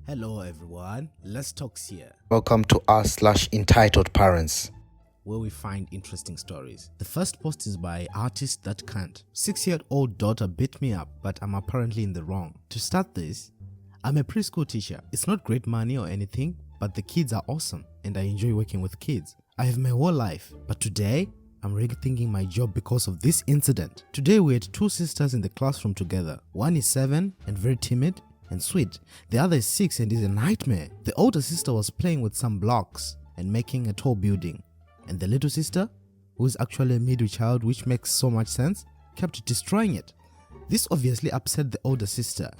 Hello everyone, let's talk here, Welcome to r/Entitledparents, where we find interesting stories. The first post is by Artist That Can't. 6-year-old daughter beat me up, but I'm apparently in the wrong. To start this, I'm a preschool teacher. It's not great money or anything, but the kids are awesome and I enjoy working with kids. I have my whole life, but today, I'm rethinking my job because of this incident. Today we had two sisters in the classroom together. One is 7 and very timid and sweet. The other is 6 and is a nightmare. The older sister was playing with some blocks and making a tall building. And the little sister, who is actually a middle child, which makes so much sense, kept destroying it. This obviously upset the older sister.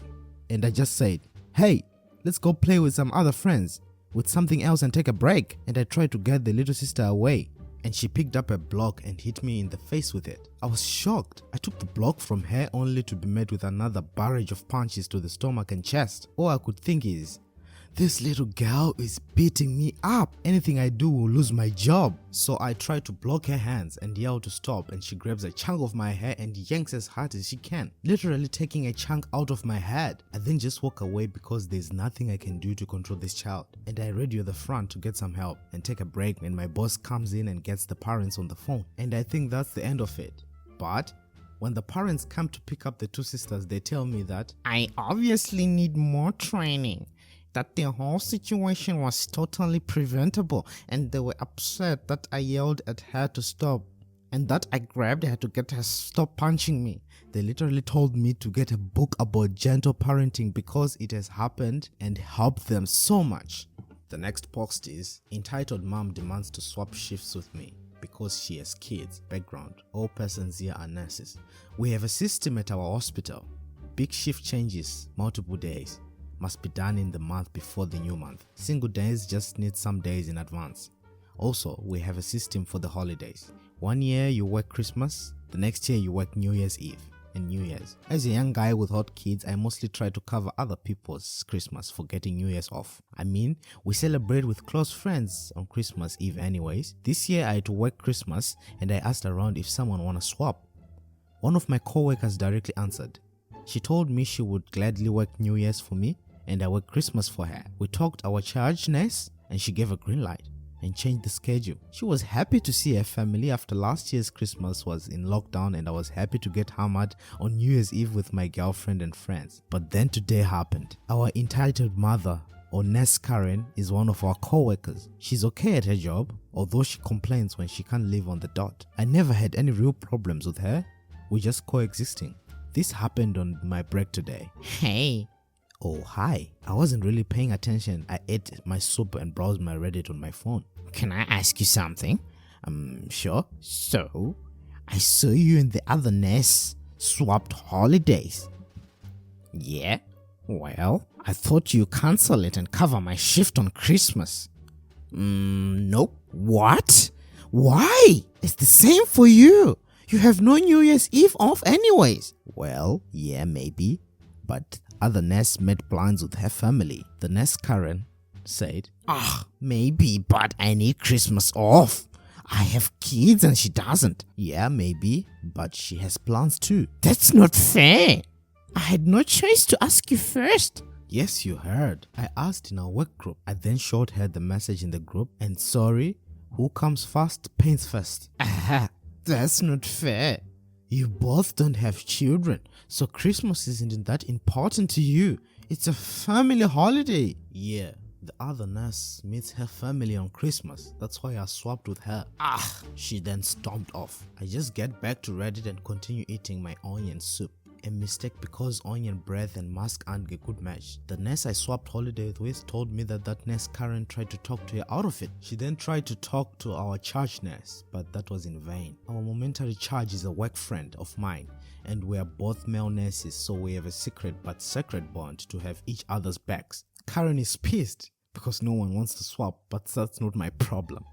And I just said, hey, let's go play with some other friends with something else and take a break. And I tried to get the little sister away. And she picked up a block and hit me in the face with it. I was shocked. I took the block from her only to be met with another barrage of punches to the stomach and chest. All I could think is, this little girl is beating me up. Anything I do will lose my job. So I try to block her hands and yell to stop, and she grabs a chunk of my hair and yanks as hard as she can, literally taking a chunk out of my head. I then just walk away because there's nothing I can do to control this child. And I radio the front to get some help and take a break when my boss comes in and gets the parents on the phone. And I think that's the end of it. But when the parents come to pick up the two sisters, they tell me that I obviously need more training, that the whole situation was totally preventable, and they were upset that I yelled at her to stop and that I grabbed her to get her to stop punching me. They literally told me to get a book about gentle parenting because it has happened and helped them so much. The next post is entitled Mom Demands to Swap Shifts with Me because she has kids. Background: all persons here are nurses. We have a system at our hospital. Big shift changes, multiple days, must be done in the month before the new month. Single days just need some days in advance. Also, we have a system for the holidays. 1 year you work Christmas, the next year you work New Year's Eve and New Year's. As a young guy with hot kids, I mostly try to cover other people's Christmas for getting New Year's off. I mean, we celebrate with close friends on Christmas Eve anyways. This year I had to work Christmas and I asked around if someone wanna swap. One of my co-workers directly answered. She told me she would gladly work New Year's for me and I worked Christmas for her. We talked our charge nurse and she gave a green light and changed the schedule. She was happy to see her family after last year's Christmas was in lockdown, and I was happy to get hammered on New Year's Eve with my girlfriend and friends. But then today happened. Our entitled mother, or Nurse Karen, is one of our co-workers. She's okay at her job, although she complains when she can't leave on the dot. I never had any real problems with her. We're just coexisting. This happened on my break today. Hey. Oh, hi. I wasn't really paying attention. I ate my soup and browsed my Reddit on my phone. Can I ask you something? Sure. So, I saw you and the other nurse swapped holidays. Yeah? Well, I thought you cancel it and cover my shift on Christmas. Nope. What? Why? It's the same for you. You have no New Year's Eve off anyways. Well, yeah, maybe. But other nurse made plans with her family. The nurse Karen said, maybe, but I need Christmas off. I have kids and she doesn't. Yeah, maybe, but she has plans too. That's not fair. I had no choice to ask you first. Yes, you heard. I asked in our work group. I then showed her the message in the group, and sorry, who comes first paints first. That's not fair. You both don't have children, so Christmas isn't that important to you. It's a family holiday. Yeah, the other nurse meets her family on Christmas. That's why I swapped with her. She then stomped off. I just get back to Reddit and continue eating my onion soup. A mistake because onion breath and mask aren't a good match. The nurse I swapped holiday with told me that nurse Karen tried to talk to her out of it. She then tried to talk to our charge nurse, but that was in vain. Our momentary charge is a work friend of mine, and we are both male nurses, so we have a secret but sacred bond to have each other's backs. Karen is pissed because no one wants to swap, but that's not my problem.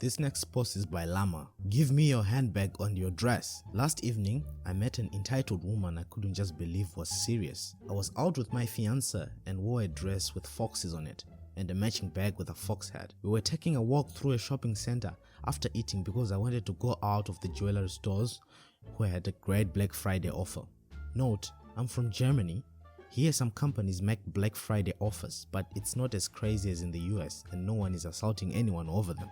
This next post is by Lama. Give me your handbag on your dress. Last evening, I met an entitled woman I couldn't just believe was serious. I was out with my fiancé and wore a dress with foxes on it and a matching bag with a fox head. We were taking a walk through a shopping center after eating because I wanted to go out of the jewelry stores who had a great Black Friday offer. Note, I'm from Germany, Here some companies make Black Friday offers, but it's not as crazy as in the US and no one is assaulting anyone over them.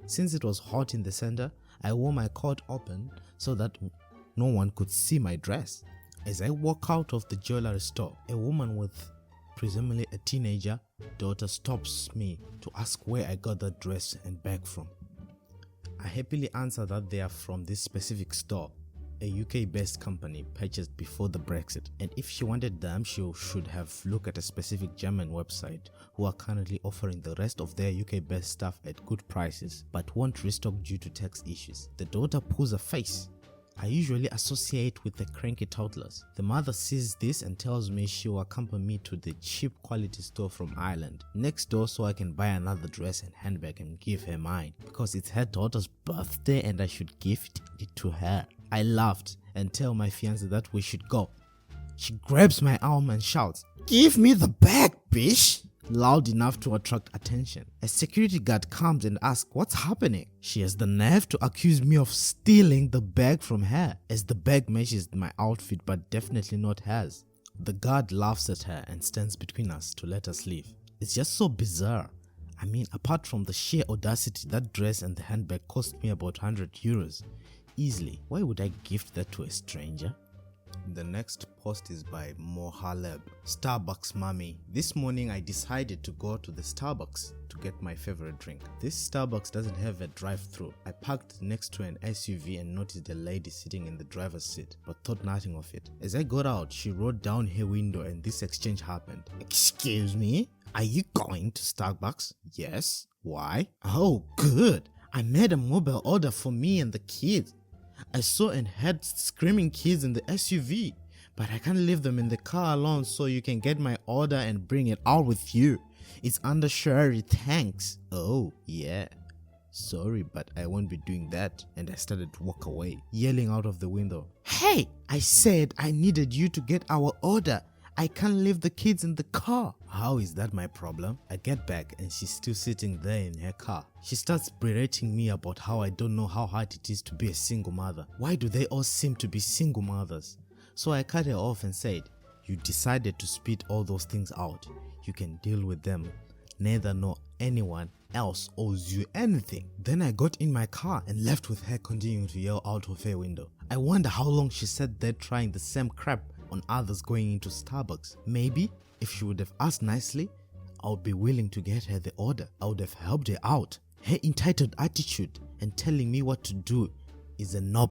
Since it was hot in the center, I wore my coat open so that no one could see my dress. As I walk out of the jewelry store, a woman with presumably a teenager daughter stops me to ask where I got that dress and bag from. I happily answer that they are from this specific store, a UK-based company purchased before the Brexit, and if she wanted them, she should have looked at a specific German website who are currently offering the rest of their UK-based stuff at good prices but won't restock due to tax issues. The daughter pulls a face I usually associate with the cranky toddlers. The mother sees this and tells me she will accompany me to the cheap quality store from Ireland next door so I can buy another dress and handbag and give her mine because it's her daughter's birthday and I should gift it to her. I laughed and tell my fiancé that we should go. She grabs my arm and shouts, "Give me the bag, bitch!" loud enough to attract attention. A security guard comes and asks what's happening. She has the nerve to accuse me of stealing the bag from her, as the bag matches my outfit but definitely not hers. The guard laughs at her and stands between us to let us leave. It's just so bizarre. I mean, apart from the sheer audacity, that dress and the handbag cost me about 100 euros. Easily. Why would I gift that to a stranger? The next post is by Mohaleb. Starbucks mommy. This morning I decided to go to the Starbucks to get my favorite drink. This Starbucks doesn't have a drive-through. I parked next to an SUV and noticed a lady sitting in the driver's seat, but thought nothing of it. As I got out, she rolled down her window and this exchange happened. "Excuse me? Are you going to Starbucks?" "Yes." "Why?" "Oh, good. I made a mobile order for me and the kids. I saw and heard screaming kids in the SUV, but I can't leave them in the car alone, so you can get my order and bring it out with you. It's under Sherry, thanks." "Oh, yeah. Sorry, but I won't be doing that." And I started to walk away, yelling out of the window, "Hey, I said I needed you to get our order. I can't leave the kids in the car." "How is that my problem?" I get back and she's still sitting there in her car. She starts berating me about how I don't know how hard it is to be a single mother. Why do they all seem to be single mothers? So I cut her off and said, "You decided to spit all those things out. You can deal with them. Neither nor anyone else owes you anything." Then I got in my car and left with her continuing to yell out of her window. I wonder how long she sat there trying the same crap on others going into Starbucks. Maybe if she would have asked nicely, I would be willing to get her the order. I would have helped her out. Her entitled attitude and telling me what to do is a knob